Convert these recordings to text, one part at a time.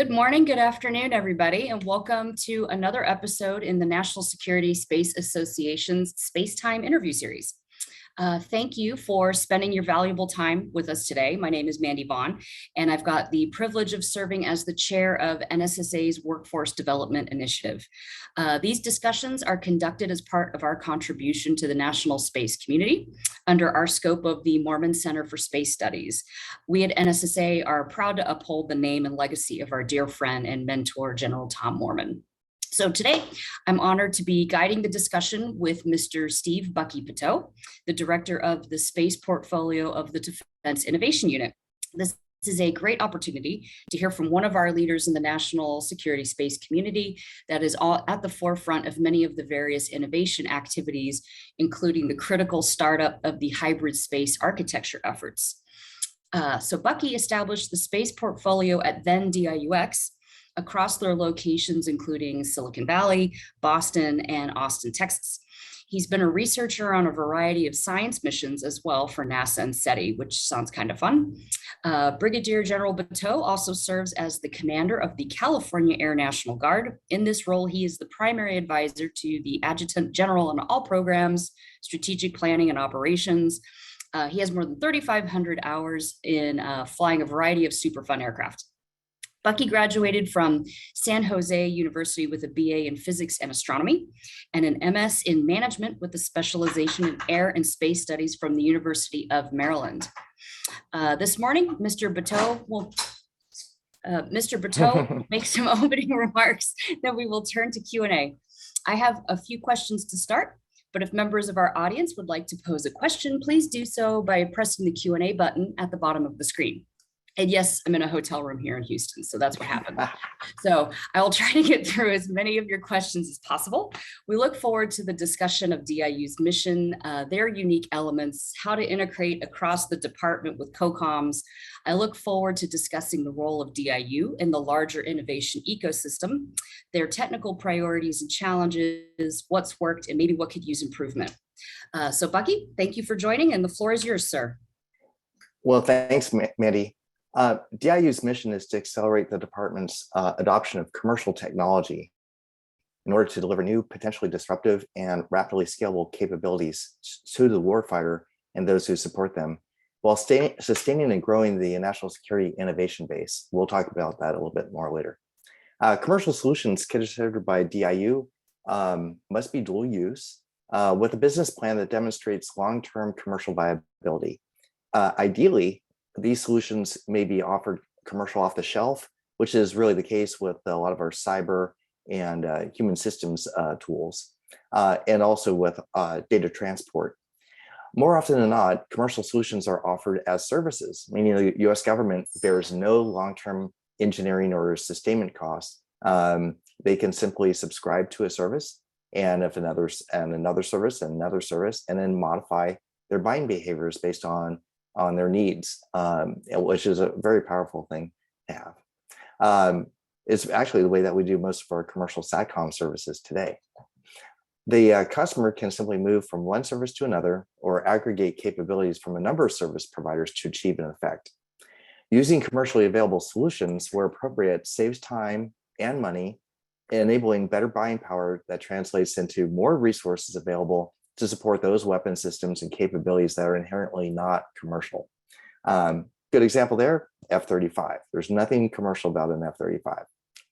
Good morning, good afternoon, everybody, and welcome to another episode in the National Security Space Association's SpaceTime interview series. Thank you for spending your valuable time with us today. My name is Mandy Vaughn, and I've got the privilege of serving as the chair of NSSA's Workforce Development Initiative. These discussions are conducted as part of our contribution to the national space community under our scope of the Mormon Center for Space Studies. We at NSSA are proud to uphold the name and legacy of our dear friend and mentor, General Tom Mormon. So today, I'm honored to be guiding the discussion with Mr. Steve Bucky Butow, the director of the space portfolio of the Defense Innovation Unit. This is a great opportunity to hear from one of our leaders in the national security space community that is all at the forefront of many of the various innovation activities, including the critical startup of the hybrid space architecture efforts. So Bucky established the space portfolio at then DIUX, across their locations, including Silicon Valley, Boston, and Austin, Texas. He's been a researcher on a variety of science missions as well for NASA and SETI, which sounds kind of fun. Brigadier General Butow also serves as the commander of the California Air National Guard. In this role, he is the primary advisor to the Adjutant General on all programs, strategic planning and operations. He has more than 3,500 hours in flying a variety of super fun aircraft. Bucky graduated from San Jose University with a BA in physics and astronomy and an MS in management with a specialization in air and space studies from the University of Maryland. This morning, Mr. Butow will make some opening remarks, then we will turn to Q&A. I have a few questions to start, but if members of our audience would like to pose a question, please do so by pressing the Q&A button at the bottom of the screen. And yes, I'm in a hotel room here in Houston, so that's what happened. So I will try to get through as many of your questions as possible. We look forward to the discussion of DIU's mission, their unique elements, how to integrate across the department with COCOMs. I look forward to discussing the role of DIU in the larger innovation ecosystem, their technical priorities and challenges, what's worked, and maybe what could use improvement. So Bucky, thank you for joining, and the floor is yours, sir. Well, thanks, Mandy. DIU's mission is to accelerate the department's adoption of commercial technology in order to deliver new, potentially disruptive and rapidly scalable capabilities to the warfighter and those who support them, while sustaining and growing the national security innovation base. We'll talk about that a little bit more later. Commercial solutions considered by DIU must be dual use with a business plan that demonstrates long-term commercial viability. Ideally, these solutions may be offered commercial off the shelf, which is really the case with a lot of our cyber and human systems tools, and also with data transport. More often than not, commercial solutions are offered as services, meaning the US government bears no long-term engineering or sustainment costs. They can simply subscribe to a service, and if another service, and then modify their buying behaviors based on their needs, which is a very powerful thing to have. It's actually the way that we do most of our commercial SATCOM services today. The customer can simply move from one service to another or aggregate capabilities from a number of service providers to achieve an effect. Using commercially available solutions where appropriate saves time and money, enabling better buying power that translates into more resources available to support those weapon systems and capabilities that are inherently not commercial. Good example there, F-35. There's nothing commercial about an F-35.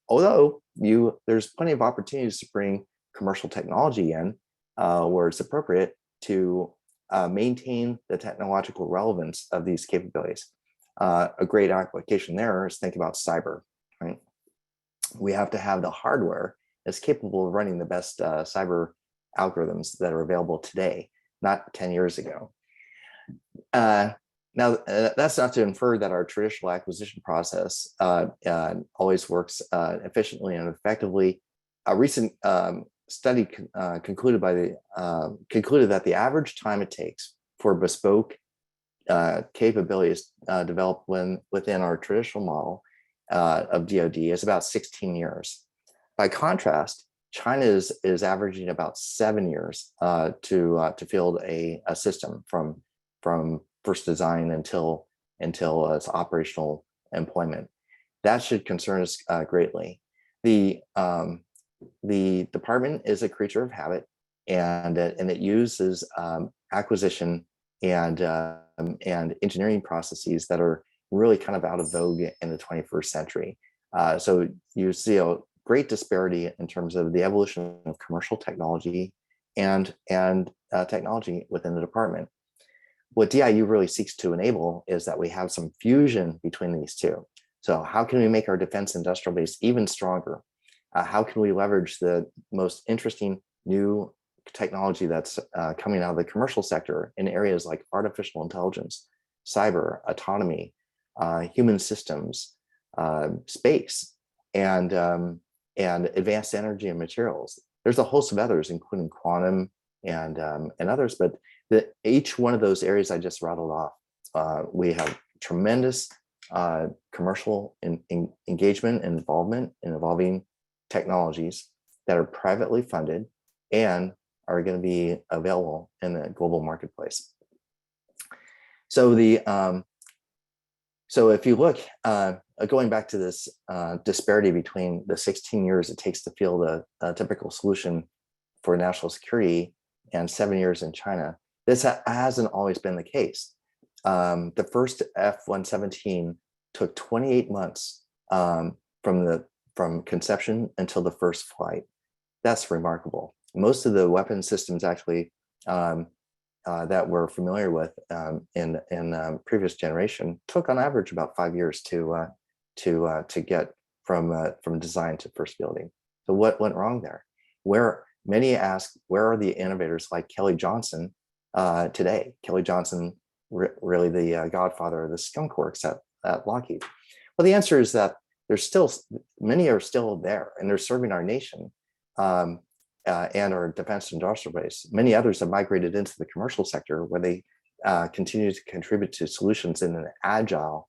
Although there's plenty of opportunities to bring commercial technology in where it's appropriate to maintain the technological relevance of these capabilities. A great application there is think about cyber, right? We have to have the hardware that's capable of running the best cyber algorithms that are available today, not 10 years ago. Now, that's not to infer that our traditional acquisition process always works efficiently and effectively. A recent study concluded that the average time it takes for bespoke capabilities developed within our traditional model of DoD is about 16 years. By contrast, China is averaging about 7 years to field a system from first design until its operational employment. That should concern us greatly. The department is a creature of habit, and it uses acquisition and engineering processes that are really kind of out of vogue in the 21st century. So you see a great disparity in terms of the evolution of commercial technology and technology within the department. What DIU really seeks to enable is that we have some fusion between these two. So how can we make our defense industrial base even stronger? How can we leverage the most interesting new technology that's coming out of the commercial sector in areas like artificial intelligence, cyber, autonomy, human systems, space, and advanced energy and materials? There's a host of others, including quantum and others, but each one of those areas I just rattled off, we have tremendous commercial engagement and involvement in evolving technologies that are privately funded and are going to be available in the global marketplace. So so if you look, going back to this disparity between the 16 years it takes to field a typical solution for national security and 7 years in China, this hasn't always been the case. The first F-117 took 28 months from conception until the first flight. That's remarkable. Most of the weapon systems actually that we're familiar with in previous generation took on average about 5 years to get from design to first fielding. So what went wrong there? Many ask, where are the innovators like Kelly Johnson today? Kelly Johnson, really the godfather of the skunk works at Lockheed. Well, the answer is that many are still there, and they're serving our nation and our defense industrial base. Many others have migrated into the commercial sector, where they continue to contribute to solutions in an agile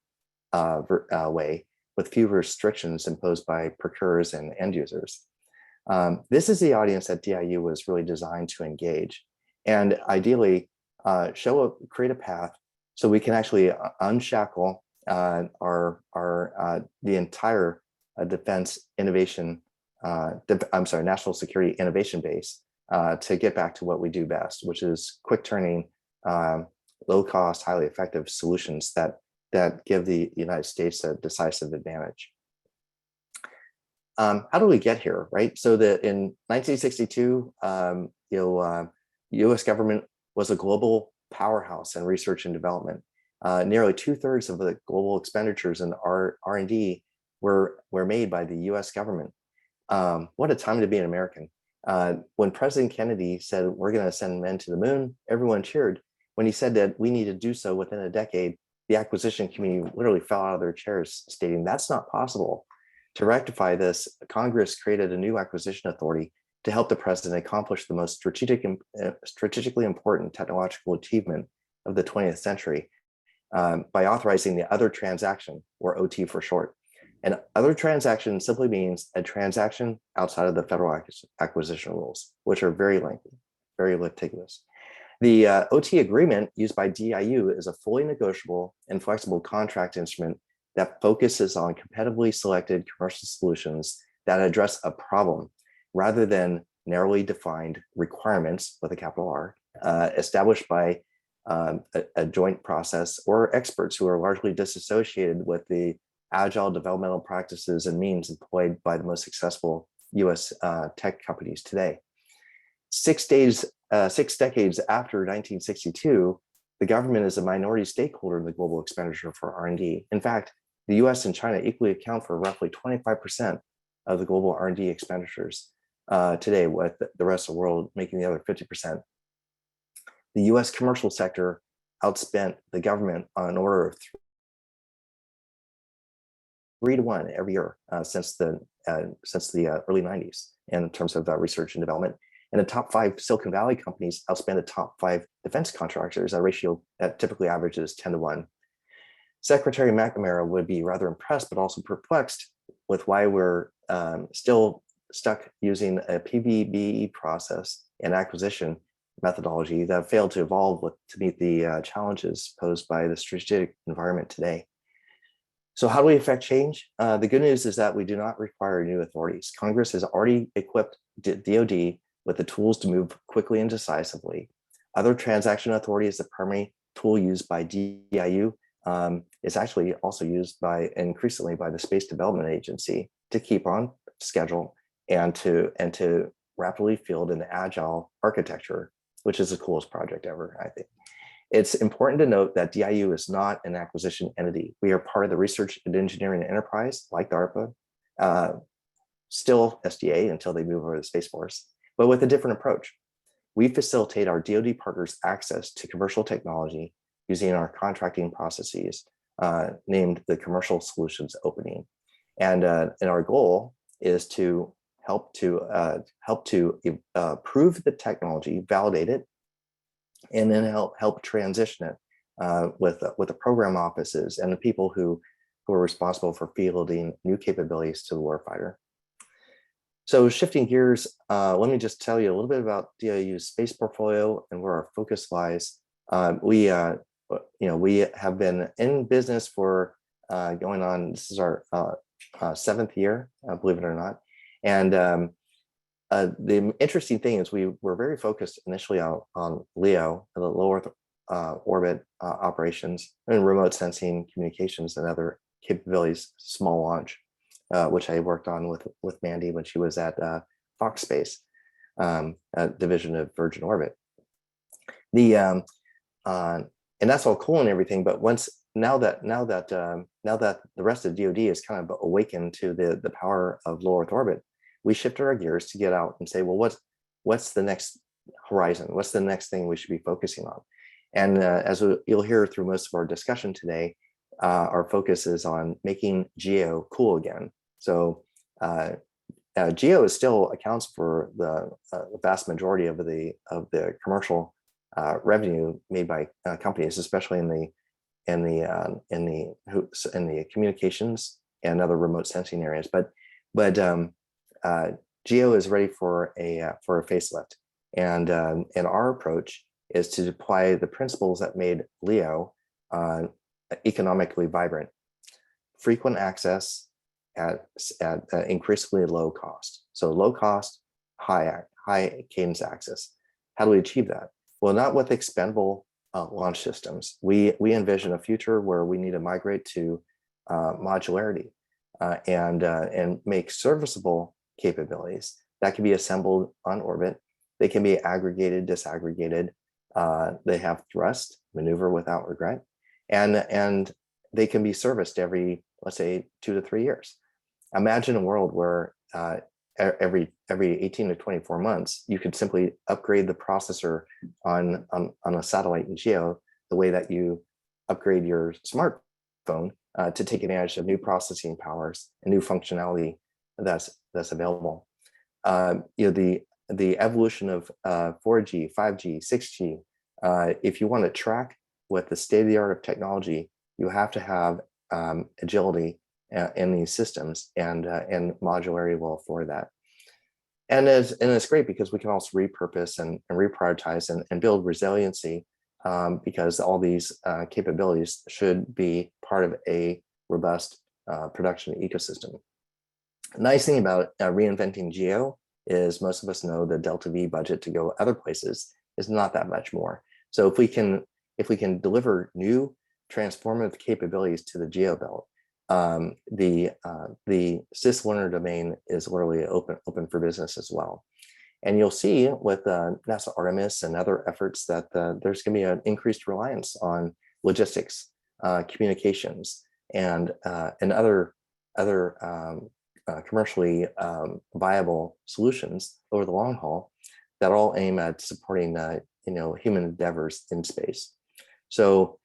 way, with few restrictions imposed by procurers and end users. This is the audience that DIU was really designed to engage, and ideally create a path so we can actually unshackle the entire defense innovation, national security innovation base to get back to what we do best, which is quick turning, low cost, highly effective solutions that give the United States a decisive advantage. How do we get here, right? So that in 1962, U.S. government was a global powerhouse in research and development. Nearly 2/3 of the global expenditures in R&D were made by the U.S. government. What a time to be an American. When President Kennedy said, we're going to send men to the moon, everyone cheered. When he said that we need to do so within a decade, the acquisition community literally fell out of their chairs, stating that's not possible. To rectify this, Congress created a new acquisition authority to help the president accomplish the most strategically important technological achievement of the 20th century by authorizing the other transaction, or OT for short. And other transaction simply means a transaction outside of the federal acquisition rules, which are very lengthy, very litigious. The OT agreement used by DIU is a fully negotiable and flexible contract instrument that focuses on competitively selected commercial solutions that address a problem rather than narrowly defined requirements with a capital R established by a joint process or experts who are largely disassociated with the agile developmental practices and means employed by the most successful US tech companies today. 6 decades after 1962, the government is a minority stakeholder in the global expenditure for R&D. In fact, the US and China equally account for roughly 25% of the global R&D expenditures today, with the rest of the world making the other 50%. The US commercial sector outspent the government on an order of 3-to-1 every year since the early 90s in terms of research and development. And the top 5 Silicon Valley companies outspend the top 5 defense contractors, a ratio that typically averages 10-to-1. Secretary McNamara would be rather impressed, but also perplexed with why we're still stuck using a PBBE process and acquisition methodology that failed to evolve to meet the challenges posed by the strategic environment today. So how do we affect change? The good news is that we do not require new authorities. Congress has already equipped DoD with the tools to move quickly and decisively. Other transaction authority is the primary tool used by DIU. Is actually also used by increasingly by the Space Development Agency to keep on schedule and to rapidly field an agile architecture, which is the coolest project ever, I think. It's important to note that DIU is not an acquisition entity. We are part of the research and engineering enterprise, like DARPA, still SDA until they move over to the Space Force, but with a different approach. We facilitate our DoD partners access to commercial technology using our contracting processes, named the Commercial Solutions Opening. And our goal is to help to prove the technology, validate it, and then help transition it with the program offices and the people who are responsible for fielding new capabilities to the warfighter. So shifting gears, let me just tell you a little bit about DIU's space portfolio and where our focus lies. We have been in business for going on, this is our 7th year, believe it or not. And the interesting thing is we were very focused initially on LEO, the low Earth orbit operations, and remote sensing, communications, and other capabilities, small launch, which I worked on with Mandy when she was at Fox Space, a division of Virgin Orbit. And that's all cool and everything, but now that the rest of DoD is kind of awakened to the power of low Earth orbit, we shifted our gears to get out and say, well, what's the next horizon? What's the next thing we should be focusing on? And as you'll hear through most of our discussion today, our focus is on making GEO cool again. So GEO still accounts for the vast majority of the commercial revenue made by companies, especially in the communications and other remote sensing areas. But GEO is ready for a facelift, and our approach is to apply the principles that made LEO economically vibrant: frequent access at increasingly low cost. So low cost, high cadence access. How do we achieve that? Well, not with expendable launch systems. We envision a future where we need to migrate to modularity and make serviceable capabilities that can be assembled on orbit. They can be aggregated, disaggregated. They have thrust, maneuver without regret, and they can be serviced every, let's say, 2 to 3 years. Imagine a world where every 18 to 24 months, you could simply upgrade the processor on a satellite in GEO the way that you upgrade your smartphone to take advantage of new processing powers and new functionality that's available. The evolution of 4G, 5G, 6G, if you want to track with the state of the art of technology, you have to have agility in these systems, and modularity will afford that. And it's great because we can also repurpose and reprioritize and build resiliency, because all these capabilities should be part of a robust production ecosystem. The nice thing about reinventing GEO is most of us know the Delta V budget to go other places is not that much more. So if we can deliver new transformative capabilities to the GEO belt, the cislunar domain is literally open for business as well. And you'll see with NASA Artemis and other efforts that there's going to be an increased reliance on logistics, communications, and other commercially viable solutions over the long haul that all aim at supporting human endeavors in space. So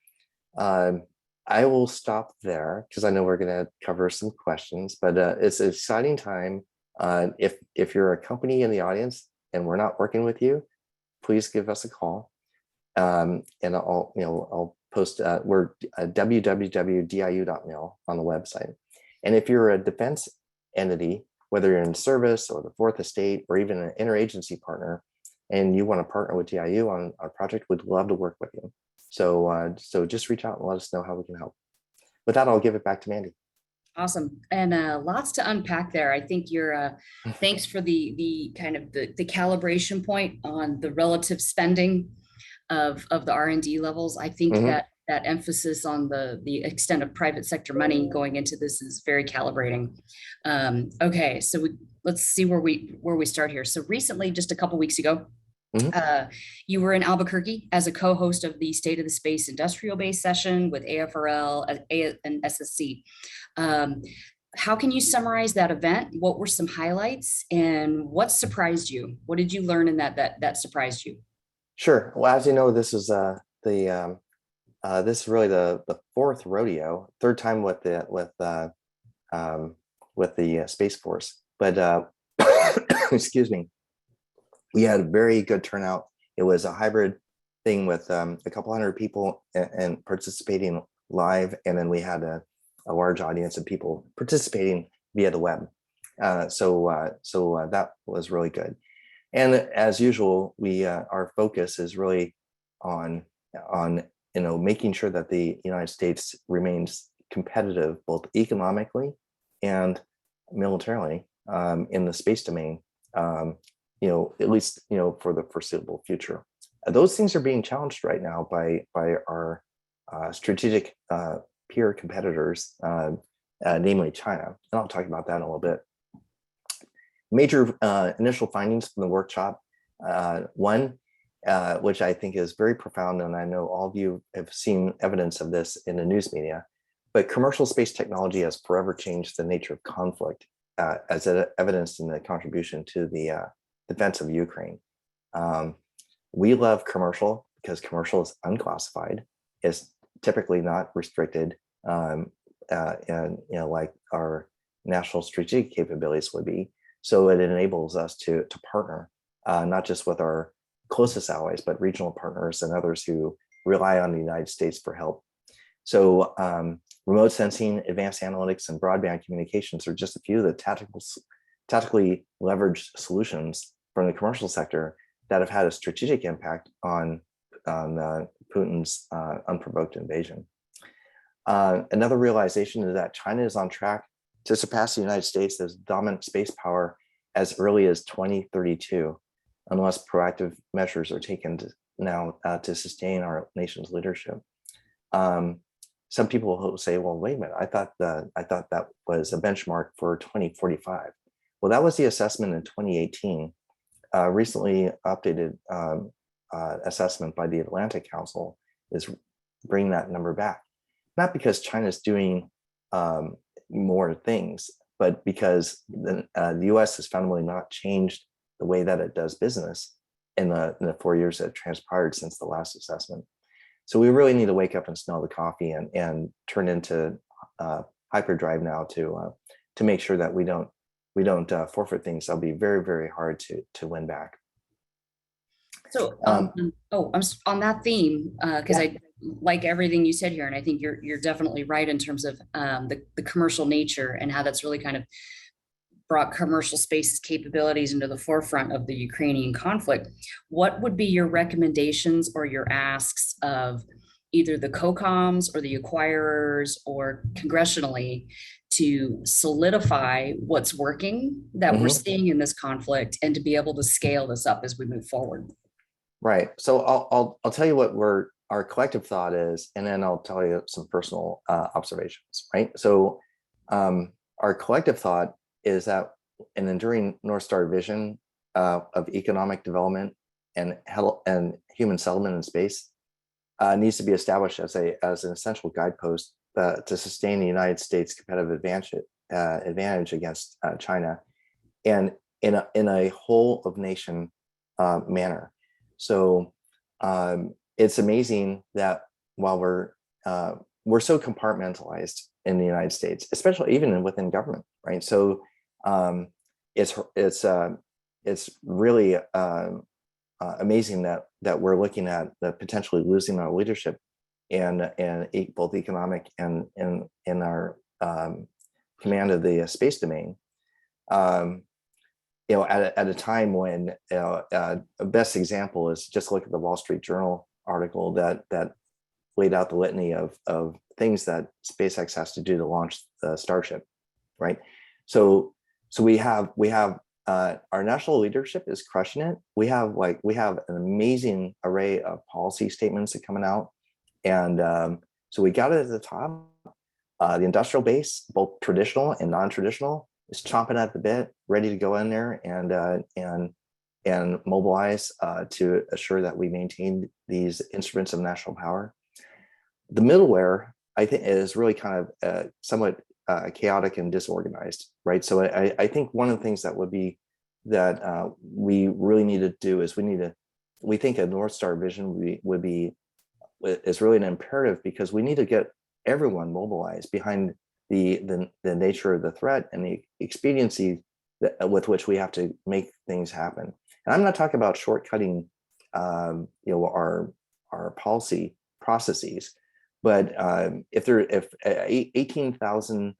I will stop there because I know we're going to cover some questions, but it's an exciting time. If you're a company in the audience and we're not working with you, please give us a call. And I'll post, we're www.diu.mil on the website. And if you're a defense entity, whether you're in service or the fourth estate or even an interagency partner, and you want to partner with DIU on our project, we'd love to work with you. So just reach out and let us know how we can help. With that, I'll give it back to Mandy. Awesome. And lots to unpack there. I think you're thanks for the kind of the calibration point on the relative spending of the R&D levels. I think Mhm. that emphasis on the extent of private sector money going into this is very calibrating. Okay, so let's see where we start here. So recently, just a couple weeks ago, Mhm. uh, you were in Albuquerque as a co-host of the State of the Space Industrial Base session with AFRL and SSC. Um, how can you summarize that event? What were some highlights, and what surprised you? What did you learn in that surprised you? Sure. Well, as you know, this is this is really the fourth rodeo, third time um, with the Space Force. But excuse me, we had a very good turnout. It was a hybrid thing with a couple hundred people and participating live, and then we had a large audience of people participating via the web. So that was really good. And as usual, we our focus is really on on making sure that the United States remains competitive both economically and militarily in the space domain. At least for the foreseeable future. Those things are being challenged right now by our strategic peer competitors, namely China. And I'll talk about that in a little bit. Major initial findings from the workshop. One, which I think is very profound, and I know all of you have seen evidence of this in the news media, but commercial space technology has forever changed the nature of conflict, as evidenced in the contribution to the defense of Ukraine. We love commercial because commercial is unclassified, is typically not restricted, and like our national strategic capabilities would be. So it enables us to partner, not just with our closest allies, but regional partners and others who rely on the United States for help. So remote sensing, advanced analytics, and broadband communications are just a few of the tactically leveraged solutions from the commercial sector that have had a strategic impact on Putin's unprovoked invasion. Another realization is that China is on track to surpass the United States as dominant space power as early as 2032, unless proactive measures are taken to sustain our nation's leadership. Some people will say, "Well, wait a minute. I thought that was a benchmark for 2045." Well, that was the assessment in 2018. Recently updated assessment by the Atlantic Council is bringing that number back, not because China's doing more things, but because the U.S. has fundamentally not changed the way that it does business in the 4 years that transpired since the last assessment. So we really need to wake up and smell the coffee and turn into hyperdrive now to make sure that we don't forfeit things that'll be very, very hard to win back. So, on that theme, because I like everything you said here, and I think you're definitely right in terms of the commercial nature and how that's really kind of brought commercial space capabilities into the forefront of the Ukrainian conflict. What would be your recommendations or your asks of either the COCOMs or the acquirers or congressionally to solidify what's working that we're seeing in this conflict and to be able to scale this up as we move forward? Right. So I'll tell you what our collective thought is, and then I'll tell you some personal observations. Right. So our collective thought is that an enduring North Star vision of economic development and health and human settlement in space needs to be established as an essential guidepost to sustain the United States' competitive advantage against China, and in a whole of nation manner. So it's amazing that while we're so compartmentalized in the United States, especially even within government, right? So it's really amazing that we're looking at the potentially losing our leadership and both economic and in our command of the space domain. At a time when a best example is just look at the Wall Street Journal article that laid out the litany of things that SpaceX has to do to launch the Starship, right? So we have our national leadership is crushing it. We have an amazing array of policy statements that are coming out, and so we got it at the top. The industrial base, both traditional and non-traditional, is chomping at the bit, ready to go in there and mobilize to assure that we maintain these instruments of national power. The middleware, I think, is really kind of somewhat chaotic and disorganized, right? So I think one of the things that would be that we really need to do is we think a North Star vision is really an imperative, because we need to get everyone mobilized behind the nature of the threat and the expediency with which we have to make things happen. And I'm not talking about shortcutting, our policy processes, but if 18,000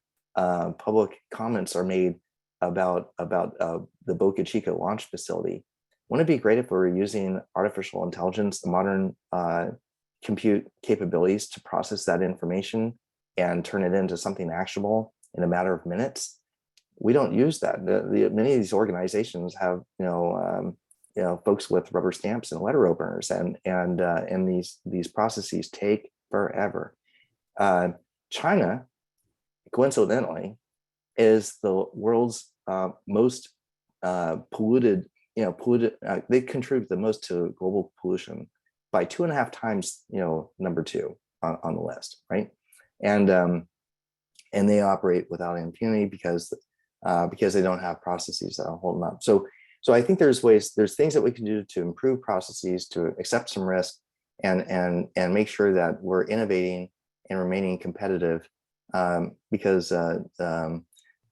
public comments are made about the Boca Chica launch facility, wouldn't it be great if we were using artificial intelligence, the modern compute capabilities, to process that information and turn it into something actionable in a matter of minutes? We don't use that. Many of these organizations have folks with rubber stamps and letter openers, and these processes take forever. China, coincidentally, is the world's most polluted. They contribute the most to global pollution by 2.5 times, number 2 on the list, right? And they operate without impunity because they don't have processes that hold them up. So I think there's things that we can do to improve processes, to accept some risk, and make sure that we're innovating and remaining competitive, because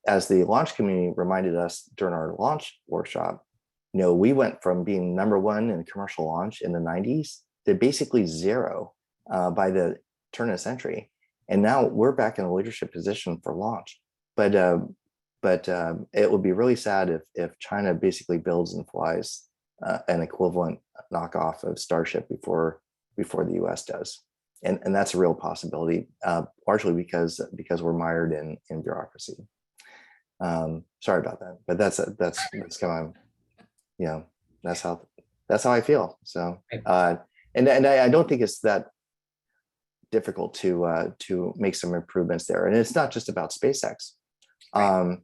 as the launch community reminded us during our launch workshop, we went from being number 1 in commercial launch in the 90s to basically 0 by the turn of the century. And now we're back in a leadership position for launch. But it would be really sad if China basically builds and flies an equivalent knockoff of Starship before the US does. And that's a real possibility, largely because we're mired in bureaucracy. Sorry about that, but that's kind of, that's how I feel. So, and I don't think it's that difficult to make some improvements there. And it's not just about SpaceX. Go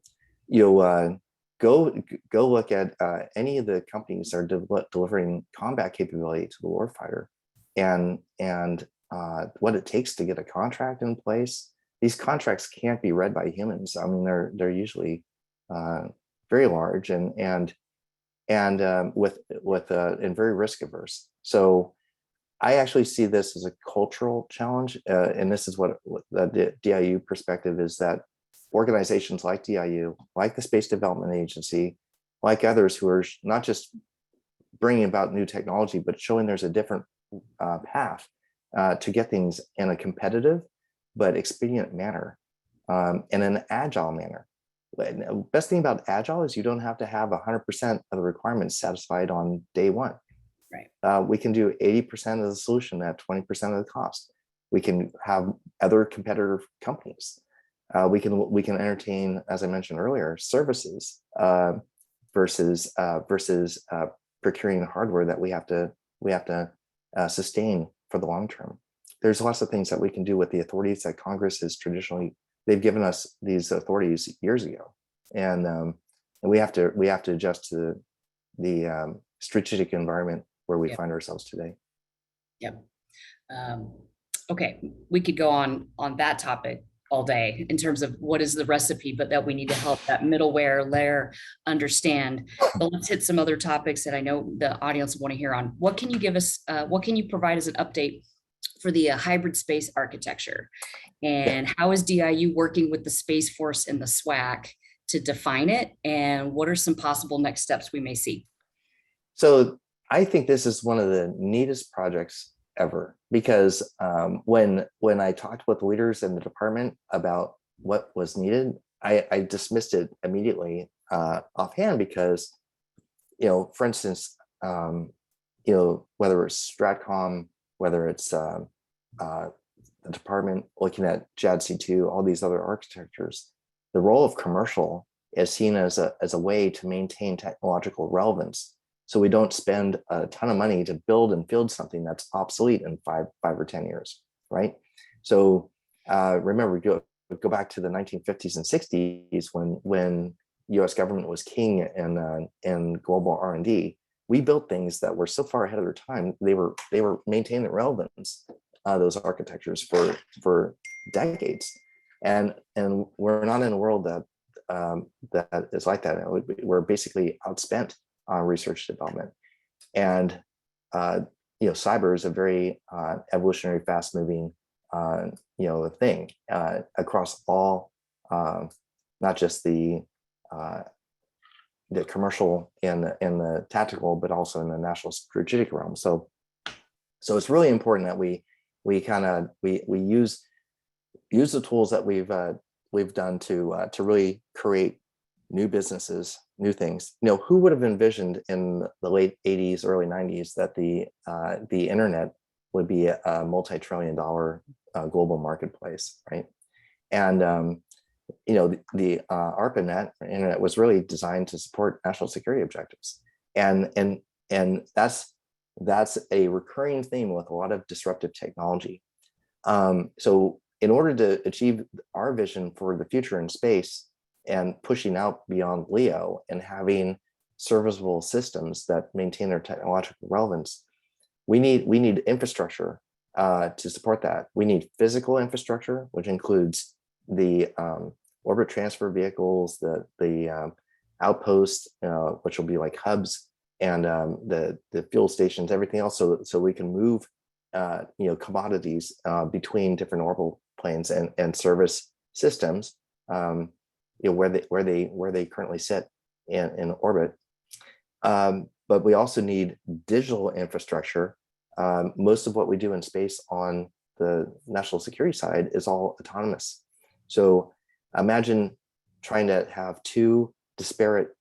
look at any of the companies that are delivering combat capability to the warfighter, and what it takes to get a contract in place. These contracts can't be read by humans. I mean, they're usually very large and very risk averse. So I actually see this as a cultural challenge, and this is what the DIU perspective is, that organizations like DIU, like the Space Development Agency, like others who are not just bringing about new technology, but showing there's a different path to get things in a competitive but expedient manner, in an agile manner. The best thing about agile is you don't have to have 100% of the requirements satisfied on day one. Right. We can do 80% of the solution at 20% of the cost. We can have other competitor companies. We can entertain, as I mentioned earlier, services versus procuring hardware that we have to sustain for the long term. There's lots of things that we can do with the authorities that Congress has traditionally, they've given us these authorities years ago, and we have to adjust to the strategic environment where we find ourselves today. Yep. Okay, we could go on that topic all day in terms of what is the recipe, but that we need to help that middleware layer understand. But let's hit some other topics that I know the audience want to hear on. What can you give us? What can you provide as an update for the hybrid space architecture? And how is DIU working with the Space Force and the SWAC to define it? And what are some possible next steps we may see? So I think this is one of the neatest projects ever, because when I talked with leaders in the department about what was needed, I dismissed it immediately offhand, because, for instance, whether it's Stratcom, whether it's the department looking at JADC2, all these other architectures, the role of commercial is seen as a way to maintain technological relevance. So we don't spend a ton of money to build and field something that's obsolete in five or 10 years, right? So remember, go back to the 1950s and 60s when U.S. government was king in global R&D. We built things that were so far ahead of their time. They were maintaining the relevance, those architectures for decades, and we're not in a world that that is like that. We're basically outspent on research development, and cyber is a very evolutionary, fast-moving thing across all, not just the commercial and the tactical, but also in the national strategic realm. So it's really important that we use the tools that we've done to really create new businesses, new things. Who would have envisioned in the late 80s, early 90s that the internet would be a multi-trillion-dollar global marketplace, right? And the ARPANET internet was really designed to support national security objectives, and that's a recurring theme with a lot of disruptive technology. So in order to achieve our vision for the future in space and pushing out beyond LEO and having serviceable systems that maintain their technological relevance, we need infrastructure to support that. We need physical infrastructure, which includes the orbit transfer vehicles, the outposts, which will be like hubs, and the fuel stations, everything else, so we can move commodities between different orbital planes and service systems, where they currently sit in orbit. But we also need digital infrastructure. Most of what we do in space on the national security side is all autonomous. So imagine trying to have two disparate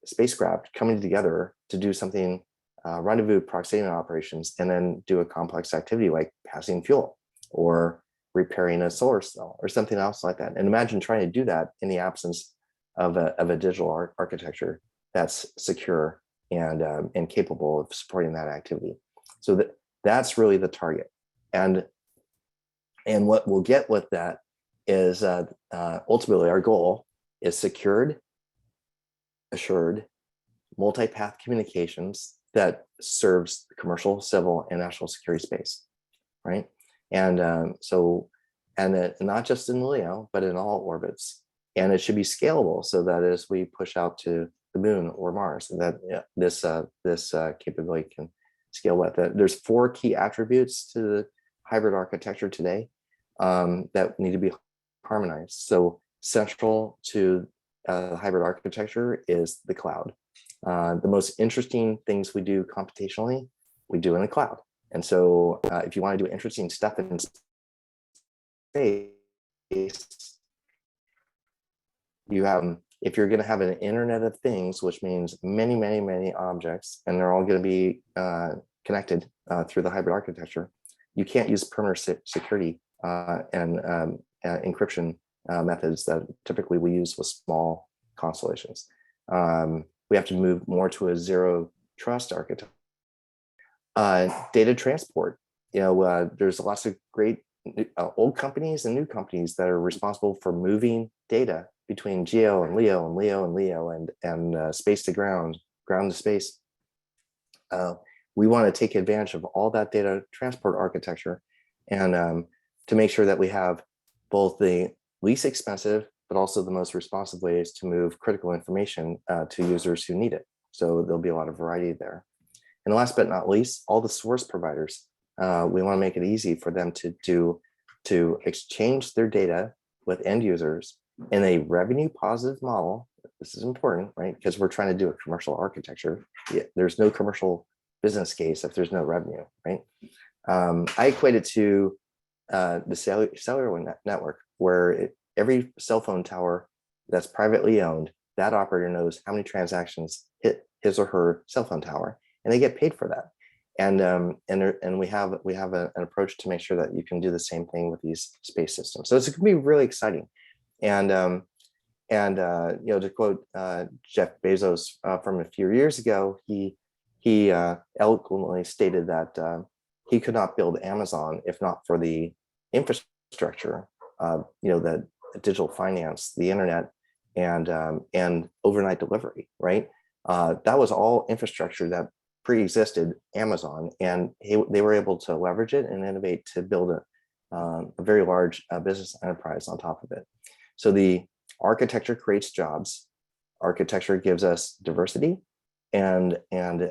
spacecraft coming together to do something, rendezvous proximity operations, and then do a complex activity like passing fuel or repairing a solar cell or something else like that. And imagine trying to do that in the absence of a digital architecture that's secure and capable of supporting that activity. So that's really the target. And what we'll get with that is ultimately our goal is secured, assured, multi-path communications that serves commercial, civil, and national security space, right? And not just in LEO, but in all orbits. And it should be scalable so that as we push out to the moon or Mars, that this capability can scale with it. There's 4 key attributes to the hybrid architecture today that need to be harmonized. So central to hybrid architecture is the cloud. The most interesting things we do computationally, we do in the cloud. And so if you want to do interesting stuff in space, if you're going to have an Internet of Things, which means many, many, many objects, and they're all going to be connected through the hybrid architecture, you can't use perimeter security and encryption methods that typically we use with small constellations. We have to move more to a zero trust architecture. Data transport. There's lots of great old companies and new companies that are responsible for moving data between GEO and LEO and LEO and LEO and space to ground, ground to space. We want to take advantage of all that data transport architecture and to make sure that we have both the least expensive but also the most responsive ways to move critical information to users who need it. So there'll be a lot of variety there. And last but not least, all the source providers. We want to make it easy for them to exchange their data with end users in a revenue positive model. This is important, right? Because we're trying to do a commercial architecture. There's no commercial business case if there's no revenue, right? I equate it to the cellular network, where every cell phone tower that's privately owned, that operator knows how many transactions hit his or her cell phone tower, and they get paid for that. And we have an approach to make sure that you can do the same thing with these space systems. So it's going to be really exciting. And To quote Jeff Bezos from a few years ago, he eloquently stated that he could not build Amazon if not for the infrastructure, the digital finance, the internet, and overnight delivery. Right, that was all infrastructure that pre-existed Amazon, and they were able to leverage it and innovate to build a very large business enterprise on top of it. So the architecture creates jobs. Architecture gives us diversity, and you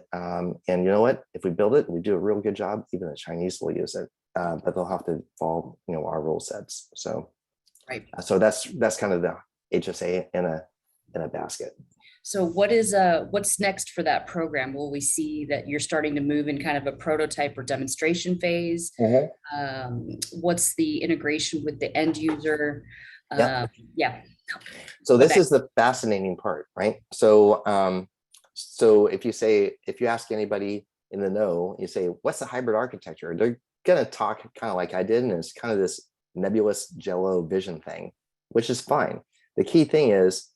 know what? If we build it, we do a real good job. Even the Chinese will use it, but they'll have to follow our rule sets. So, right. So that's kind of the HSA in a basket. So what's next for that program? Will we see that you're starting to move in kind of a prototype or demonstration phase? What's the integration with the end user? Yeah. So this is the fascinating part, right? So if you ask anybody in the know, you say, what's the hybrid architecture? They're gonna talk kind of like I did, and it's kind of this nebulous Jello vision thing, which is fine. The key thing is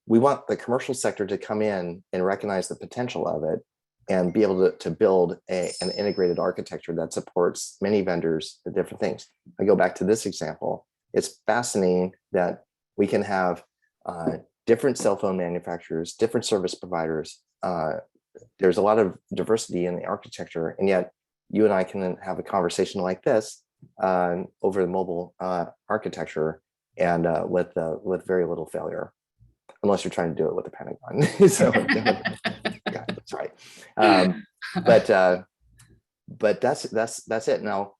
we want the commercial sector to come in and recognize the potential of it and be able to build an integrated architecture that supports many vendors, the different things. I go back to this example. It's fascinating that we can have different cell phone manufacturers, different service providers. There's a lot of diversity in the architecture, and yet you and I can have a conversation like this over the mobile architecture, and with very little failure, unless you're trying to do it with the Pentagon. So yeah, that's right. But that's it. Now,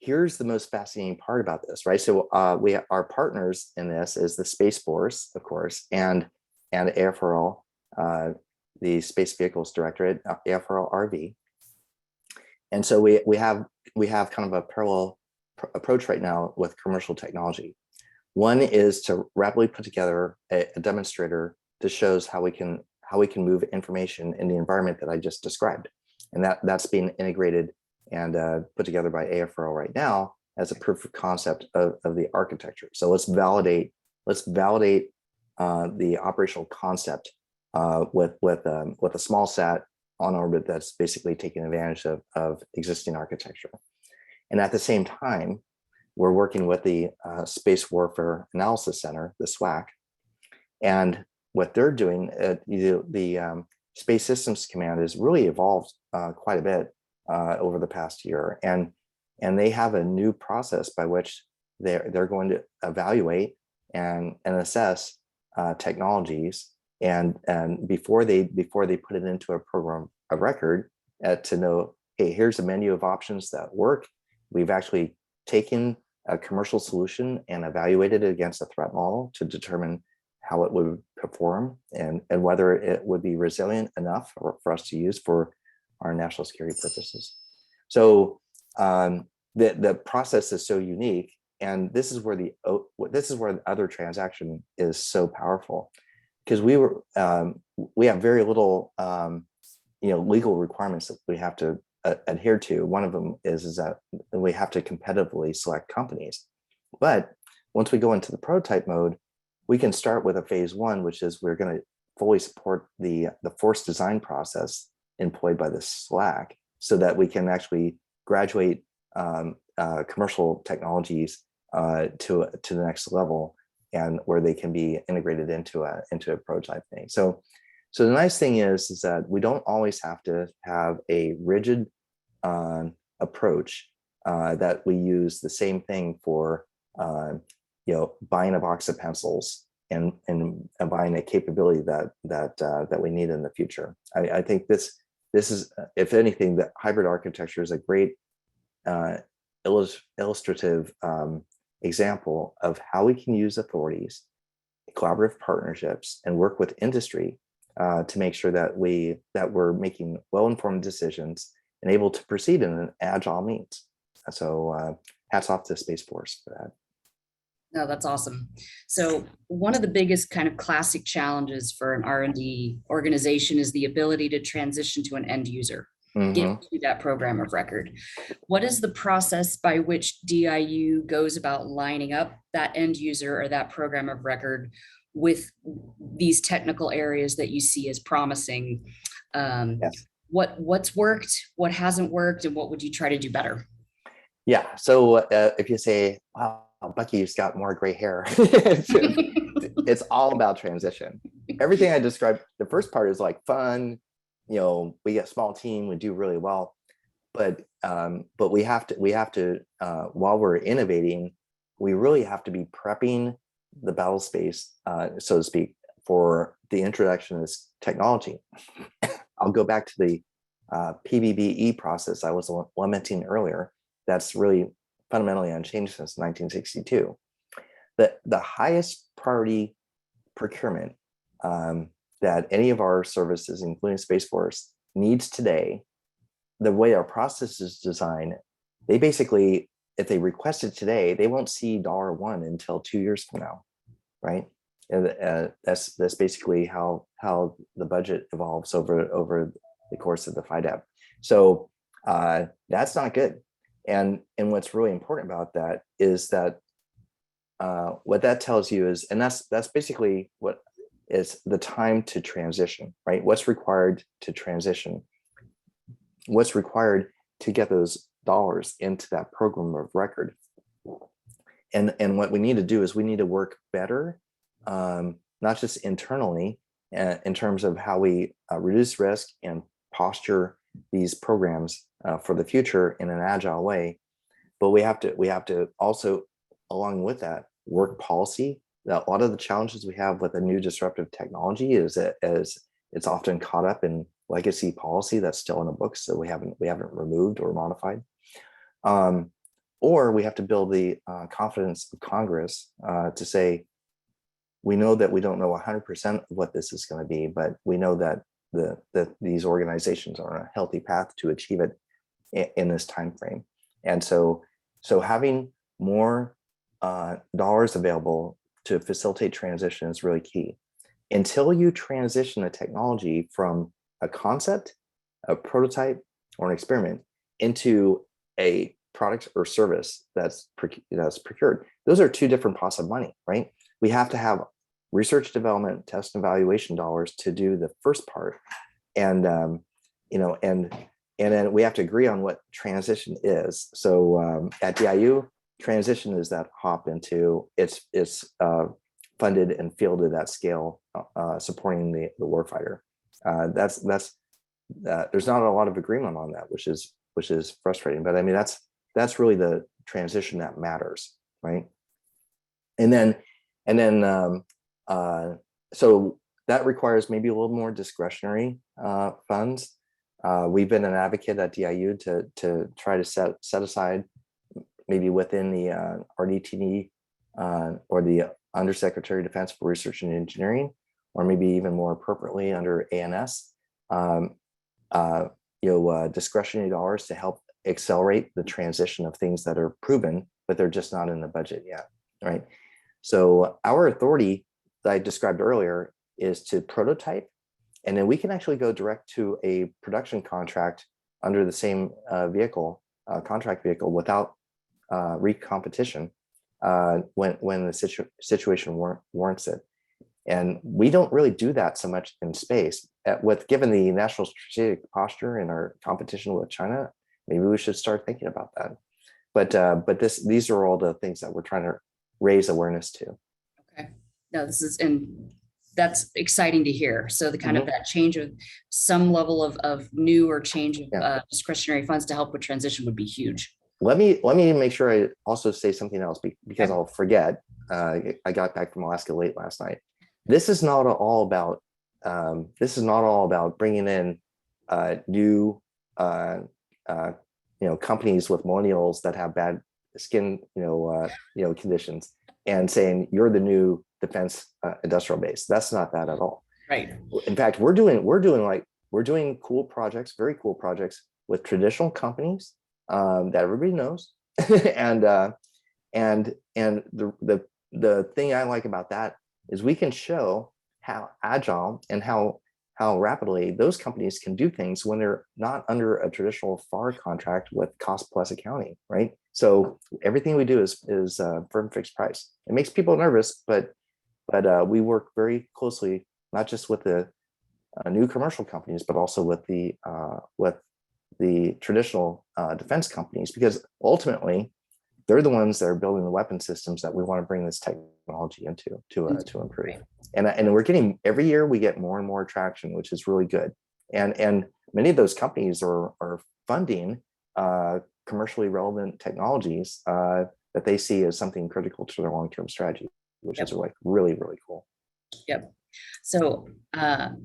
here's the most fascinating part about this, right? So our partners in this is the Space Force, of course, and AFRL, the Space Vehicles Directorate, AFRL RV. And so we have kind of a parallel approach right now with commercial technology. One is to rapidly put together a demonstrator that shows how we can move information in the environment that I just described, and that's being integrated and put together by AFRL right now as a proof of concept of the architecture. So let's validate the operational concept with a small sat on orbit that's basically taking advantage of existing architecture. And at the same time, we're working with the Space Warfare Analysis Center, the SWAC, and what they're doing, the Space Systems Command has really evolved quite a bit over the past year, and they have a new process by which they're going to evaluate and assess technologies, and before they put it into a program of record, to know, hey, here's a menu of options that work. We've actually taken a commercial solution and evaluated it against a threat model to determine how it would perform and whether it would be resilient enough for us to use for our national security purposes. So the process is so unique, and this is where the other transaction is so powerful, because we have very little legal requirements that we have to adhere to. One of them is that we have to competitively select companies. But once we go into the prototype mode, we can start with a phase one, which is we're going to fully support the force design process employed by the SLAC, so that we can actually graduate commercial technologies to the next level, and where they can be integrated into a prototype thing. So the nice thing is that we don't always have to have a rigid approach that we use the same thing for buying a box of pencils and buying a capability that we need in the future. I think this is, if anything, the hybrid architecture is a great illustrative example of how we can use authorities, collaborative partnerships, and work with industry to make sure that we're making well-informed decisions and able to proceed in an agile means. So hats off to Space Force for that. No, that's awesome. So one of the biggest kind of classic challenges for an R&D organization is the ability to transition to an end user, get to that program of record. What is the process by which DIU goes about lining up that end user or that program of record with these technical areas that you see as promising. Yes. What's worked, what hasn't worked, and what would you try to do better? Yeah. So if you say, wow, Bucky's got more gray hair, it's all about transition. Everything I described, the first part is like fun, we get a small team, we do really well, but we have to while we're innovating, we really have to be prepping the battle space, so to speak, for the introduction of this technology. I'll go back to the PBBE process I was lamenting earlier. That's really fundamentally unchanged since 1962. The highest priority procurement that any of our services, including Space Force, needs today, the way our process is designed, they basically, if they request it today, they won't see $1 until 2 years from now, right? And that's basically how the budget evolves over the course of the FIDAP. So that's not good. And what's really important about that is that what that tells you is, and that's basically what is the time to transition, right? What's required to transition? What's required to get those dollars into that program of record? And what we need to do is we need to work better, not just internally, in terms of how we reduce risk and posture these programs for the future in an agile way, but we have to also, along with that, work policy. A lot of the challenges we have with a new disruptive technology is that as it's often caught up in legacy policy that's still in the books, so we haven't removed or modified. Or we have to build the confidence of Congress to say, we know that we don't know 100% of what this is going to be, but we know that that these organizations are on a healthy path to achieve it in this time frame. And so having more dollars available to facilitate transition is really key. Until you transition a technology from a concept, a prototype, or an experiment into a product or service that's procured, those are two different pots of money, right? We have to have research, development, test, and evaluation dollars to do the first part, and and then we have to agree on what transition is. So at DIU, transition is that hop into it's funded and fielded at scale, supporting the warfighter. There's not a lot of agreement on that, which is frustrating. But I mean, that's really the transition that matters, right? And then so that requires maybe a little more discretionary funds. We've been an advocate at DIU to try to set aside, maybe within the RDTD or the Undersecretary of Defense for Research and Engineering, or maybe even more appropriately under ANS, discretionary dollars to help accelerate the transition of things that are proven, but they're just not in the budget yet, right? So our authority that I described earlier is to prototype, and then we can actually go direct to a production contract under the same contract vehicle without recompetition when the situation warrants it. And we don't really do that so much in space. Given the national strategic posture in our competition with China, maybe we should start thinking about that. But these are all the things that we're trying to raise awareness to. Okay. No, that's exciting to hear. So the kind of that change of some level of new or change of discretionary funds to help with transition would be huge. Let me make sure I also say something else because I'll forget. I got back from Alaska late last night. This is not all about bringing in new companies with millennials that have bad skin conditions and saying you're the new defense industrial base. That's not that at all. Right. In fact, we're doing cool projects, very cool projects with traditional companies that everybody knows, and the thing I like about that is we can show how agile and how rapidly those companies can do things when they're not under a traditional FAR contract with cost plus accounting, right? So everything we do is firm fixed price. It makes people nervous, but but we work very closely, not just with the new commercial companies, but also with the traditional defense companies, because ultimately they're the ones that are building the weapon systems that we want to bring this technology into to improve. And we're getting, every year we get more and more traction, which is really good. And many of those companies are funding commercially relevant technologies that they see as something critical to their long-term strategy, which is like really, really cool. Yep. So I'm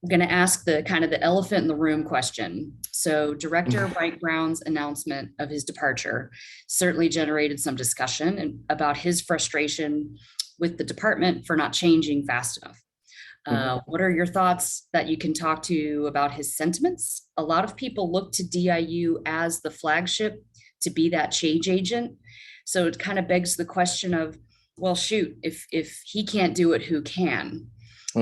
going to ask the kind of the elephant in the room question. So Director Mike Brown's announcement of his departure certainly generated some discussion about his frustration with the department for not changing fast enough. What are your thoughts that you can talk to about his sentiments? A lot of people look to DIU as the flagship to be that change agent. So it kind of begs the question of, well, shoot, if he can't do it, who can?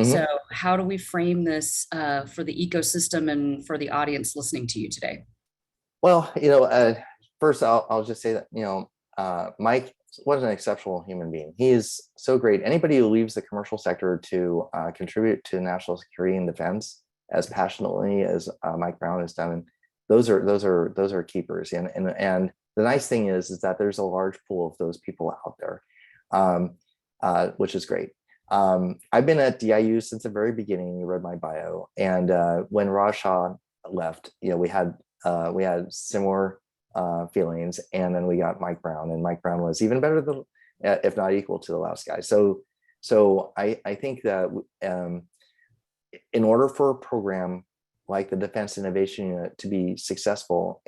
So how do we frame this for the ecosystem and for the audience listening to you today? Well, first I'll just say that, Mike was an exceptional human being. He is so great. Anybody who leaves the commercial sector to contribute to national security and defense as passionately as Mike Brown has done, those are keepers. And the nice thing is that there's a large pool of those people out there, which is great. I've been at DIU since the very beginning. You read my bio, and when Raj Shah left, we had similar feelings, and then we got Mike Brown, and Mike Brown was even better than, if not equal to, the last guy. So I think that in order for a program like the Defense Innovation Unit to be successful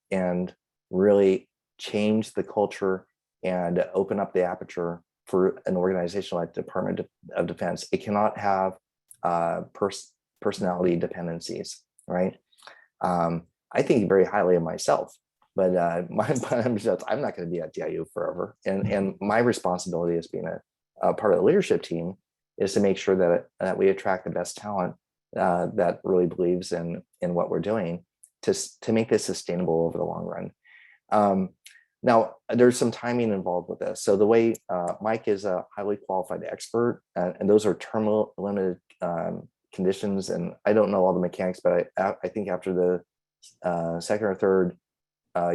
and really change the culture and open up the aperture for an organization like the Department of Defense, it cannot have personality dependencies, right? I think very highly of myself, but I'm not going to be at DIU forever. And my responsibility as being a part of the leadership team is to make sure that we attract the best talent that really believes in what we're doing to make this sustainable over the long run. Now, there's some timing involved with this. So the way Mike is a highly qualified expert, and those are term limited conditions. And I don't know all the mechanics, but I think after the second or third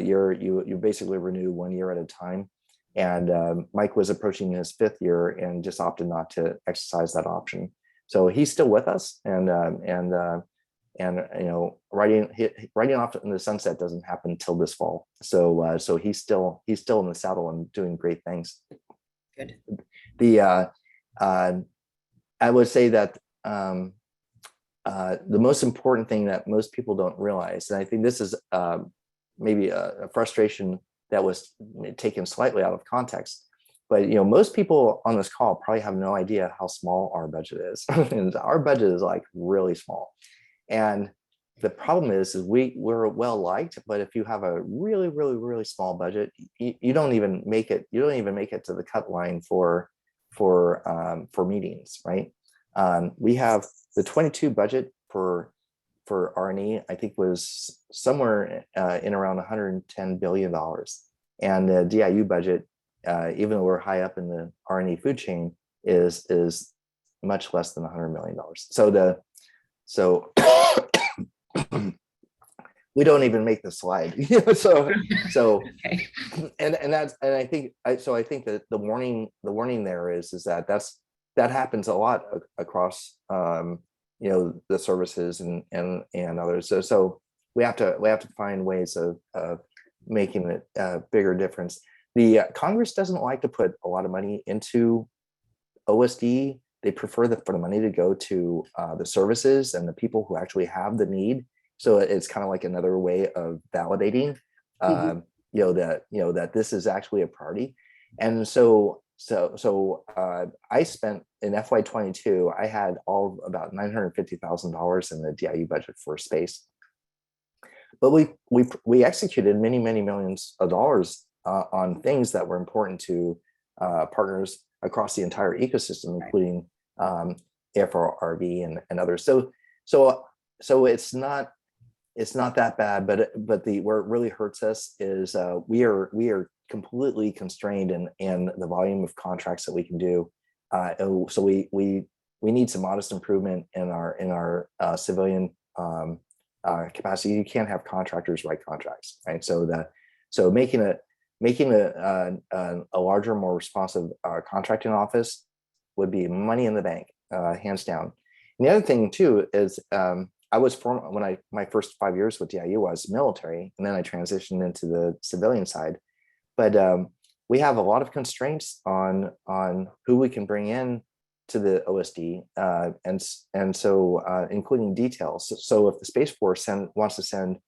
year, you basically renew 1 year at a time. And Mike was approaching his 5th year and just opted not to exercise that option. So he's still with us, and riding off in the sunset doesn't happen till this fall. So he's still in the saddle and doing great things. Good. I would say that the most important thing that most people don't realize, and I think this is maybe a frustration that was taken slightly out of context, but most people on this call probably have no idea how small our budget is. And our budget is like really small. And the problem is we're well liked, but if you have a really, really, really small budget, you don't even make it. You don't even make it to the cut line for meetings, right? We have the 22 budget for R&E, I think, was somewhere in around $110 billion, and the DIU budget, even though we're high up in the R&E food chain, is much less than $100 million. So we don't even make the slide. Okay. and I think that the warning there is that that happens a lot across the services and others. So we have to find ways of making it a bigger difference. The Congress doesn't like to put a lot of money into OSD. They prefer for the money to go to the services and the people who actually have the need. So it's kind of like another way of validating, that this is actually a priority. And so I spent in FY22, I had about $950,000 in the DIU budget for space, but we executed many millions of dollars on things that were important to partners across the entire ecosystem, including AFRV and others. So it's not that bad, but where it really hurts us is we are completely constrained in the volume of contracts that we can do So we need some modest improvement in our civilian capacity. You can't have contractors write contracts, right? So making a larger, more responsive contracting office would be money in the bank, hands down. And the other thing too is I was my first 5 years with DIU was military, and then I transitioned into the civilian side. But we have a lot of constraints on who we can bring in to the OSD, and so including details. So if the Space Force wants to send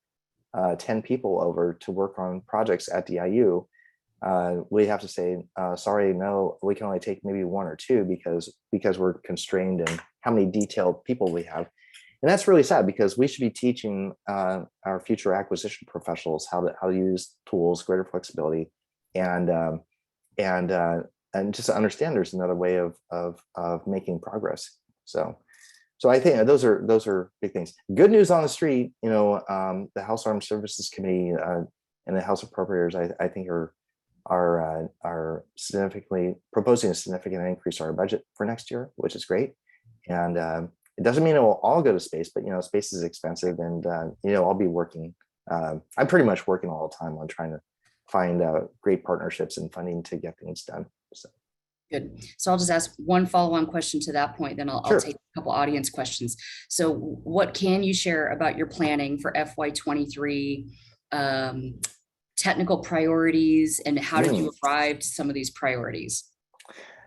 10 people over to work on projects at DIU, we have to say, sorry, no, we can only take maybe one or two because we're constrained in how many detailed people we have. And that's really sad, because we should be teaching our future acquisition professionals how to use tools, greater flexibility, and just to understand there's another way of making progress. So I think those are big things. Good news on the street, the House Armed Services Committee and the House Appropriators, I think are significantly proposing a significant increase to our budget for next year, which is great. And it doesn't mean it will all go to space, but space is expensive, and I'll be working. I'm pretty much working all the time on trying to find great partnerships and funding to get things done. So. Good. So I'll just ask one follow-on question to that point, then I'll Sure. take a couple audience questions. So what can you share about your planning for FY23, technical priorities, and how did you arrive to some of these priorities?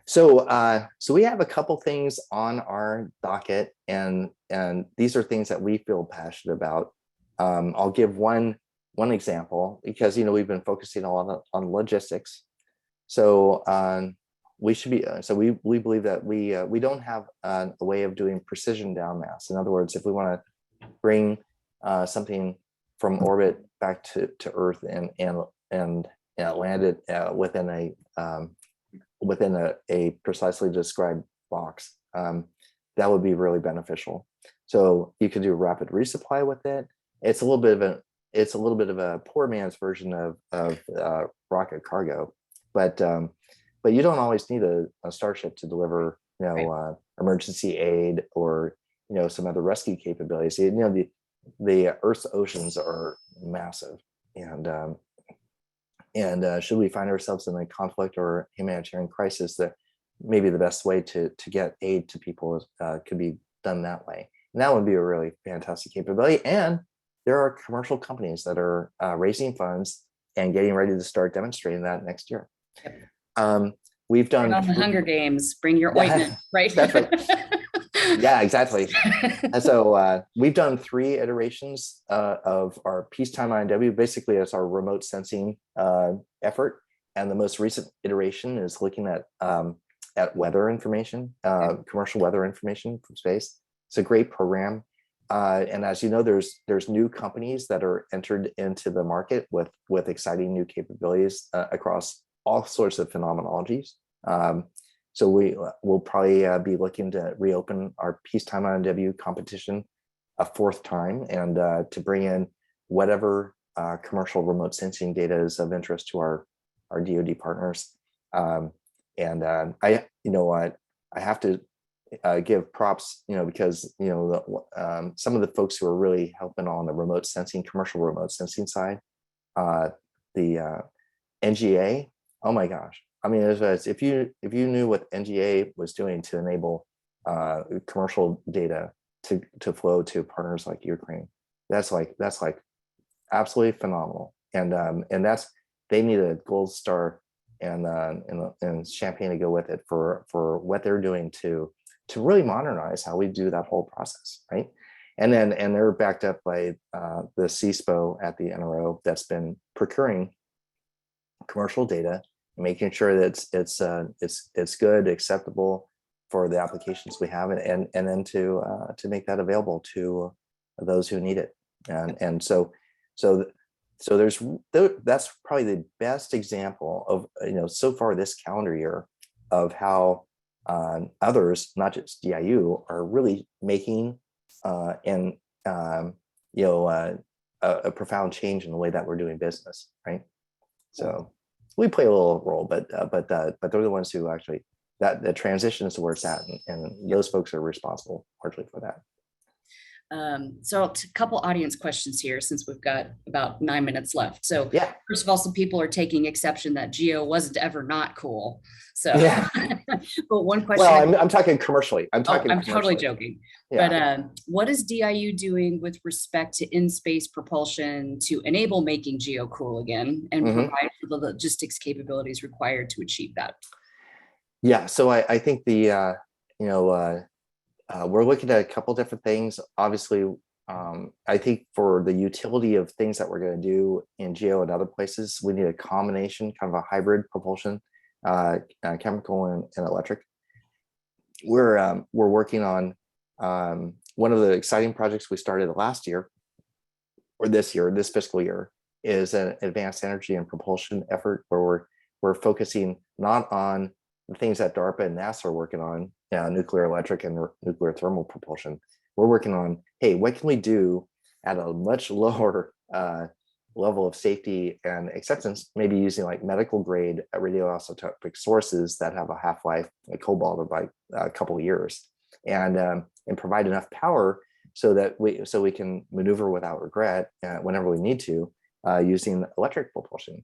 So we have a couple things on our docket, and these are things that we feel passionate about. I'll give one example, because we've been focusing a lot on logistics. So we should be. So we believe that we don't have a way of doing precision down mass. In other words, if we want to bring something from orbit back to Earth and land it within a precisely described box, that would be really beneficial. So you could do a rapid resupply with it. It's a little bit of a poor man's version of rocket cargo, but you don't always need a starship to deliver emergency aid or some other rescue capabilities. The Earth's oceans are massive, and should we find ourselves in a conflict or humanitarian crisis, that maybe the best way to get aid to people could be done that way. And that would be a really fantastic capability. And there are commercial companies that are raising funds and getting ready to start demonstrating that next year. We've done on the Hunger Games, bring your ointment, right? That's right. Yeah, exactly. And so we've done 3 iterations of our peacetime INW. Basically, it's our remote sensing effort, and the most recent iteration is looking at weather information, commercial weather information from space. It's a great program, and as you know, there's new companies that are entered into the market with exciting new capabilities across all sorts of phenomenologies. So we'll probably be looking to reopen our peacetime INW competition a 4th time, and to bring in whatever commercial remote sensing data is of interest to our DoD partners. And I have to give props, because some of the folks who are really helping on the remote sensing, commercial remote sensing side, the NGA. Oh my gosh. I mean, if you knew what NGA was doing to enable commercial data to flow to partners like Ukraine, that's like absolutely phenomenal. And they need a gold star and champagne to go with it for what they're doing to really modernize how we do that whole process, right? And they're backed up by the CSPO at the NRO that's been procuring commercial data, making sure that it's good, acceptable for the applications we have, and then to make that available to those who need it. And so that's probably the best example of so far this calendar year of how others, not just DIU, are really making a profound change in the way that we're doing business, right? So we play a little role, but they're the ones who actually that the transition is to where it's at, and those folks are responsible largely for that. So a couple audience questions here since we've got about 9 minutes left. So Yeah. first of all, some people are taking exception that geo wasn't ever not cool. So, Yeah. but one question. Well, I'm talking commercially. I'm totally joking. Yeah. But what is DIU doing with respect to in-space propulsion to enable making geo cool again and provide for the logistics capabilities required to achieve that? Yeah. So I think we're looking at a couple different things. Obviously, I think for the utility of things that we're going to do in geo and other places, we need a combination, kind of a hybrid propulsion, chemical and electric. We're working on one of the exciting projects we started last year, or this fiscal year, is an advanced energy and propulsion effort where we're focusing not on the things that DARPA and NASA are working on, nuclear electric and nuclear thermal propulsion. We're working on, hey, what can we do at a much lower level of safety and acceptance, maybe using like medical grade radioisotopic sources that have a half-life, like cobalt, of like a couple of years, and provide enough power so that we can maneuver without regret whenever we need to, using electric propulsion.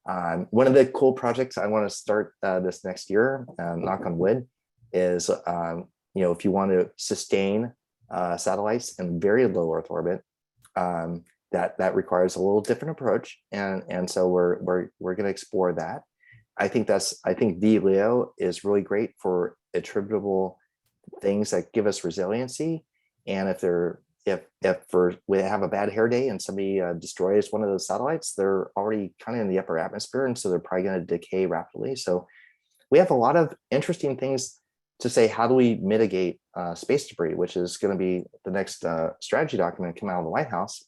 One of the cool projects I want to start this next year, knock on wood, is if you want to sustain satellites in very low Earth orbit, that requires a little different approach, and so we're going to explore that. I think VLEO is really great for attributable things that give us resiliency, and if we have a bad hair day and somebody destroys one of those satellites, they're already kind of in the upper atmosphere, and so they're probably going to decay rapidly. So we have a lot of interesting things to say. How do we mitigate space debris, which is going to be the next strategy document coming out of the White House.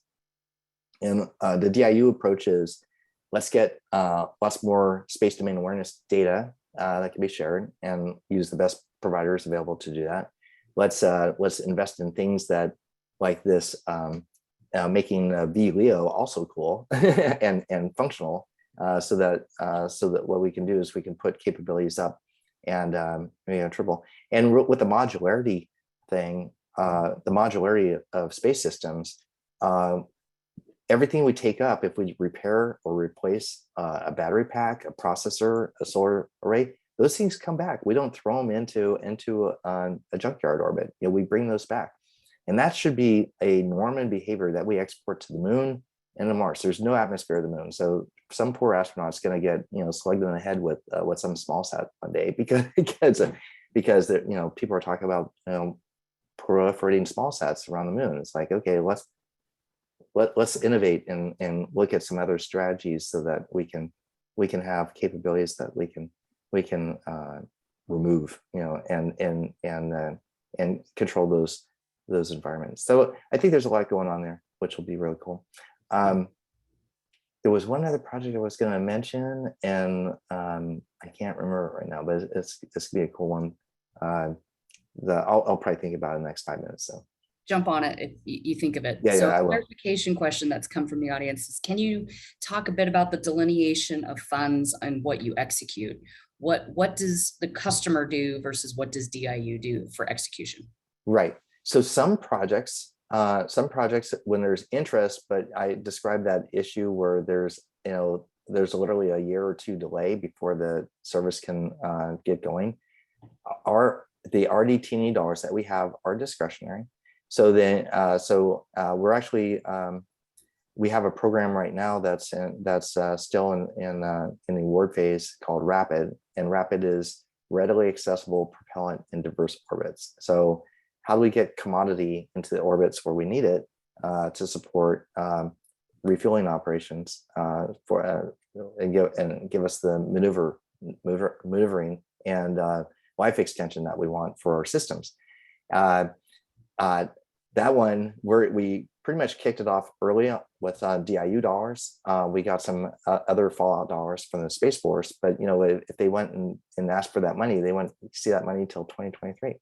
And the DIU approach is, let's get lots more space domain awareness data that can be shared, and use the best providers available to do that. Let's invest in things that, like this, making VLEO also cool and functional, so that what we can do is we can put capabilities up and triple. And with the modularity thing, the modularity of space systems, everything we take up, if we repair or replace a battery pack, a processor, a solar array, those things come back. We don't throw them into a junkyard orbit. We bring those back. And that should be a norm and behavior that we export to the moon and to Mars. There's no atmosphere of the moon. So some poor astronaut's going to get, slugged in the head with some small sat one day because people are talking about, proliferating small sats around the moon. It's like, okay, let's innovate and look at some other strategies so that we can have capabilities that we can remove, and control those environments. So I think there's a lot going on there, which will be really cool. There was one other project I was going to mention, and I can't remember it right now, but it's going to be a cool one. I'll probably think about it in the next 5 minutes. So jump on it if you think of it. Yeah, so I will. Clarification question that's come from the audience is, can you talk a bit about the delineation of funds and what you execute? What does the customer do versus what does DIU do for execution? Right. So some projects when there's interest, but I described that issue where there's literally a year or two delay before the service can get going. The RDT&E dollars that we have are discretionary. So then, we're actually we have a program right now that's still in the award phase called RAPID, and RAPID is readily accessible propellant in diverse orbits. So how do we get commodity into the orbits where we need it to support refueling operations and give us the maneuvering and life extension that we want for our systems. That one, we pretty much kicked it off early with DIU dollars. We got some other fallout dollars from the Space Force, but if they went and asked for that money, they wouldn't see that money until 2023.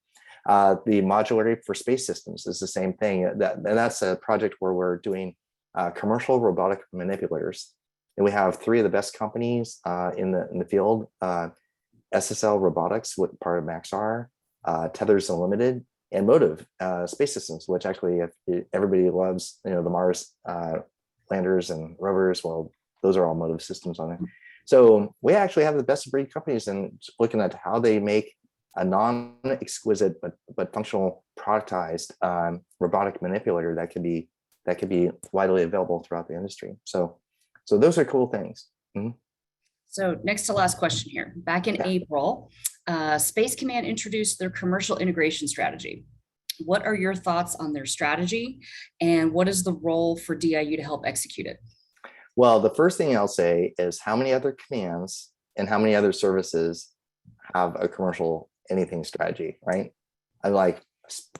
The modularity for space systems is the same thing. And that's a project where we're doing commercial robotic manipulators, and we have 3 of the best companies in the field SSL Robotics, what part of Maxar, Tethers Unlimited, and Motive Space Systems, which actually everybody loves, the Mars landers and rovers. Well, those are all Motive systems on it. So we actually have the best of breed companies, and looking at how they make a non-exquisite but functional productized robotic manipulator that could be widely available throughout the industry. So those are cool things. Mm-hmm. So next to last question here. Back in April, Space Command introduced their commercial integration strategy. What are your thoughts on their strategy, and what is the role for DIU to help execute it? Well, the first thing I'll say is how many other commands and how many other services have a commercial anything strategy, right?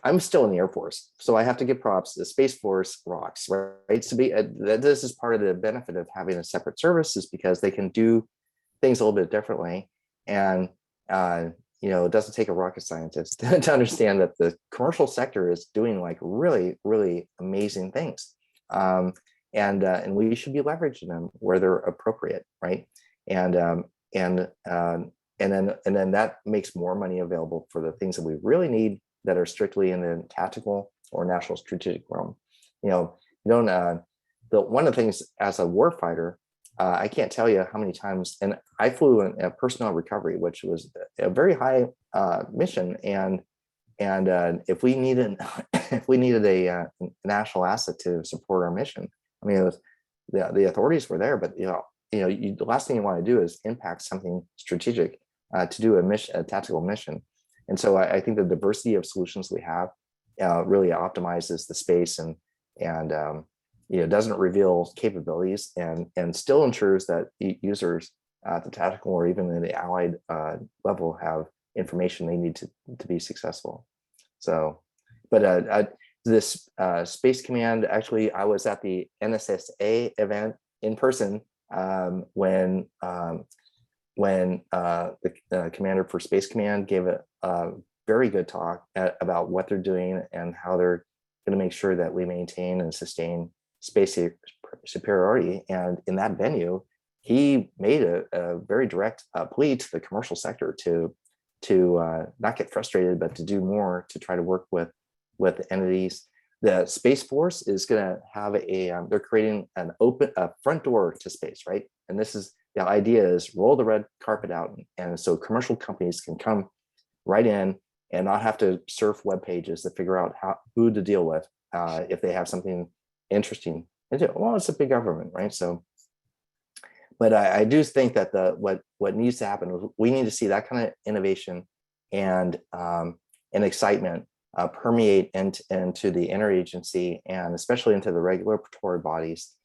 I'm still in the Air Force, so I have to give props. The Space Force rocks, right? This is part of the benefit of having a separate service, is because they can do things a little bit differently. And it doesn't take a rocket scientist to understand that the commercial sector is doing like really, really amazing things. And we should be leveraging them where they're appropriate, right? And then that makes more money available for the things that we really need that are strictly in the tactical or national strategic realm. One of the things as a warfighter, I can't tell you how many times, and I flew in a personnel recovery, which was a very high mission, and if we needed a national asset to support our mission, I mean, it was, the authorities were there, but the last thing you want to do is impact something strategic to do a tactical mission. And so I think the diversity of solutions we have really optimizes the space and doesn't reveal capabilities, and still ensures that users at the tactical or even in the allied level have information they need to be successful. So, but this Space Command, actually, I was at the NSSA event in person when the commander for Space Command gave a very good talk about what they're doing and how they're going to make sure that we maintain and sustain space superiority. And in that venue, he made a very direct plea to the commercial sector to not get frustrated, but to do more to try to work with entities. The Space Force is going to have they're creating a front door to space, right? And this is, the idea is roll the red carpet out, and so commercial companies can come right in and not have to surf web pages to figure out who to deal with if they have something interesting to do. Well, it's a big government, right? So, but I do think that what needs to happen, we need to see that kind of innovation and excitement permeate into the interagency, and especially into the regulatory bodies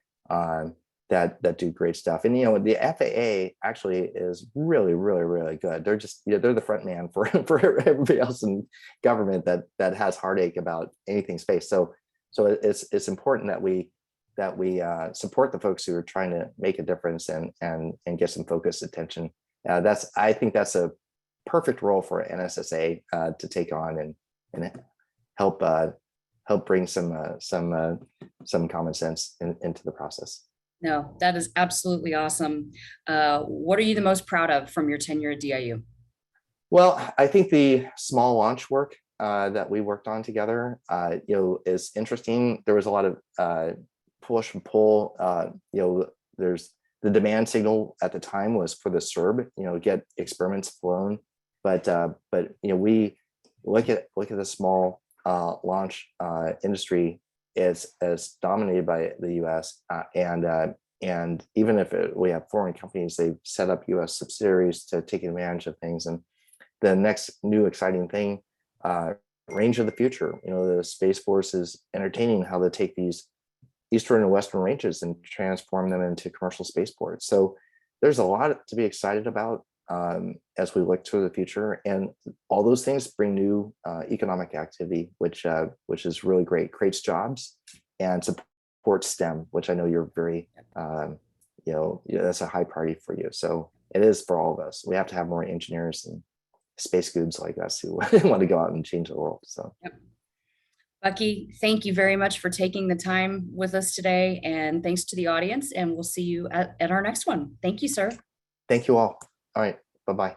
that do great stuff. And the FAA actually is really, really, really good. They're just they're the front man for everybody else in government that has heartache about anything space. So it's important that we support the folks who are trying to make a difference and get some focused attention. I think that's a perfect role for NSSA to take on and help bring some common sense into the process. No, that is absolutely awesome. What are you the most proud of from your tenure at DIU? Well, I think the small launch work that we worked on together, is interesting. There was a lot of push and pull. There's the demand signal at the time was for the CERB, get experiments flown, but we look at the small launch industry is dominated by the U.S. And even if we have foreign companies, they've set up U.S. subsidiaries to take advantage of things. And the next new exciting thing, range of the future. The Space Force is entertaining how they take these eastern and western ranges and transform them into commercial spaceports. So there's a lot to be excited about as we look to the future, and all those things bring new economic activity, which is really great, creates jobs and supports STEM, which I know you're very, that's a high priority for you. So it is for all of us. We have to have more engineers and space goobs like us who want to go out and change the world. So. Yep. Bucky, thank you very much for taking the time with us today, and thanks to the audience, and we'll see you at our next one. Thank you, sir. Thank you all. All right. Bye-bye.